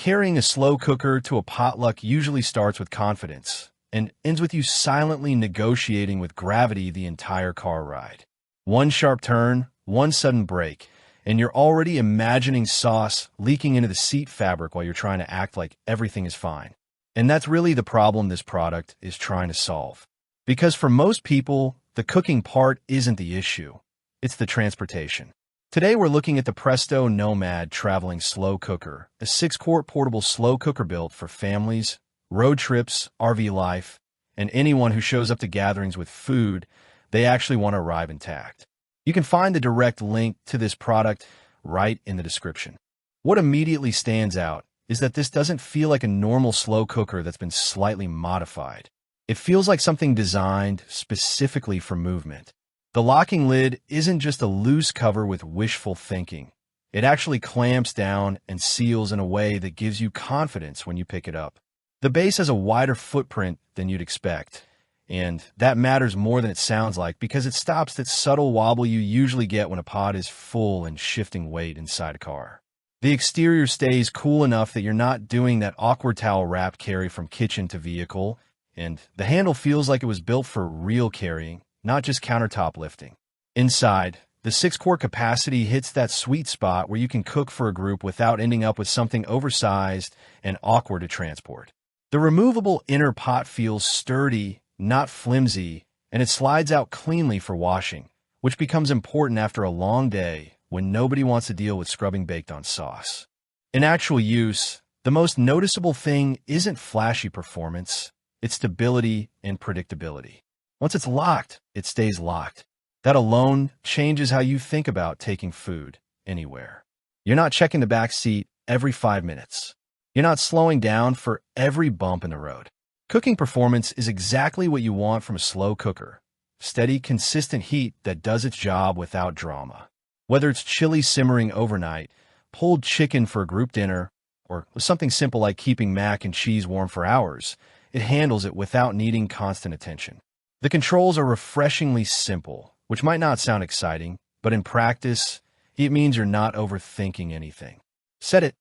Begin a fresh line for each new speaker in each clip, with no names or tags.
Carrying a slow cooker to a potluck usually starts with confidence and ends with you silently negotiating with gravity the entire car ride. One sharp turn, one sudden break, and you're already imagining sauce leaking into the seat fabric while you're trying to act like everything is fine. And that's really the problem this product is trying to solve. Because for most people, the cooking part isn't the issue. It's the transportation. Today we're looking at the Presto Nomad Traveling Slow Cooker, a 6-quart portable slow cooker built for families, road trips, RV life, and anyone who shows up to gatherings with food they actually want to arrive intact. You can find the direct link to this product right in the description. What immediately stands out is that this doesn't feel like a normal slow cooker that's been slightly modified. It feels like something designed specifically for movement. The locking lid isn't just a loose cover with wishful thinking. It actually clamps down and seals in a way that gives you confidence when you pick it up. The base has a wider footprint than you'd expect, and that matters more than it sounds like because it stops that subtle wobble you usually get when a pod is full and shifting weight inside a car. The exterior stays cool enough that you're not doing that awkward towel wrap carry from kitchen to vehicle, and the handle feels like it was built for real carrying, not just countertop lifting. Inside, the 6-quart capacity hits that sweet spot where you can cook for a group without ending up with something oversized and awkward to transport. The removable inner pot feels sturdy, not flimsy, and it slides out cleanly for washing, which becomes important after a long day when nobody wants to deal with scrubbing baked-on sauce. In actual use, the most noticeable thing isn't flashy performance, it's stability and predictability. Once it's locked, it stays locked. That alone changes how you think about taking food anywhere. You're not checking the back seat every 5 minutes. You're not slowing down for every bump in the road. Cooking performance is exactly what you want from a slow cooker. Steady, consistent heat that does its job without drama. Whether it's chili simmering overnight, pulled chicken for a group dinner, or something simple like keeping mac and cheese warm for hours, it handles it without needing constant attention. The controls are refreshingly simple, which might not sound exciting, but in practice, it means you're not overthinking anything. Set it,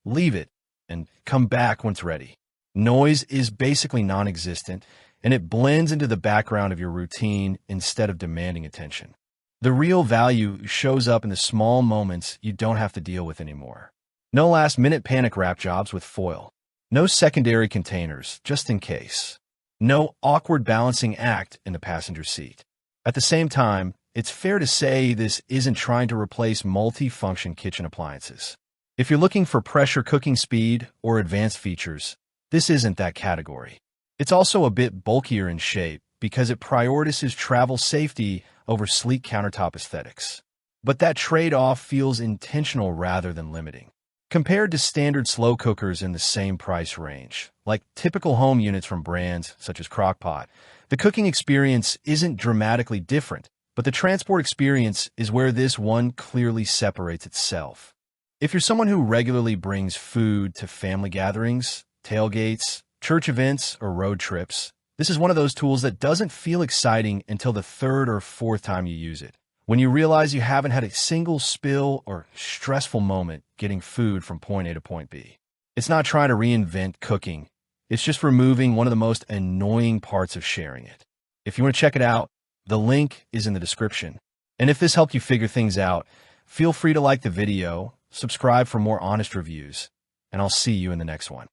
leave it, and come back when it's ready. Noise is basically non-existent, and it blends into the background of your routine instead of demanding attention. The real value shows up in the small moments you don't have to deal with anymore. No last-minute panic wrap jobs with foil. No secondary containers, just in case. No awkward balancing act in the passenger seat. At the same time, it's fair to say this isn't trying to replace multi-function kitchen appliances. If you're looking for pressure cooking speed or advanced features, this isn't that category. It's also a bit bulkier in shape because it prioritizes travel safety over sleek countertop aesthetics. But that trade-off feels intentional rather than limiting. Compared to standard slow cookers in the same price range, like typical home units from brands such as Crock-Pot, the cooking experience isn't dramatically different, but the transport experience is where this one clearly separates itself. If you're someone who regularly brings food to family gatherings, tailgates, church events, or road trips, this is one of those tools that doesn't feel exciting until the 3rd or 4th time you use it. When you realize you haven't had a single spill or stressful moment getting food from point A to point B. It's not trying to reinvent cooking. It's just removing one of the most annoying parts of sharing it. If you want to check it out, the link is in the description. And if this helped you figure things out, feel free to like the video, subscribe for more honest reviews, and I'll see you in the next one.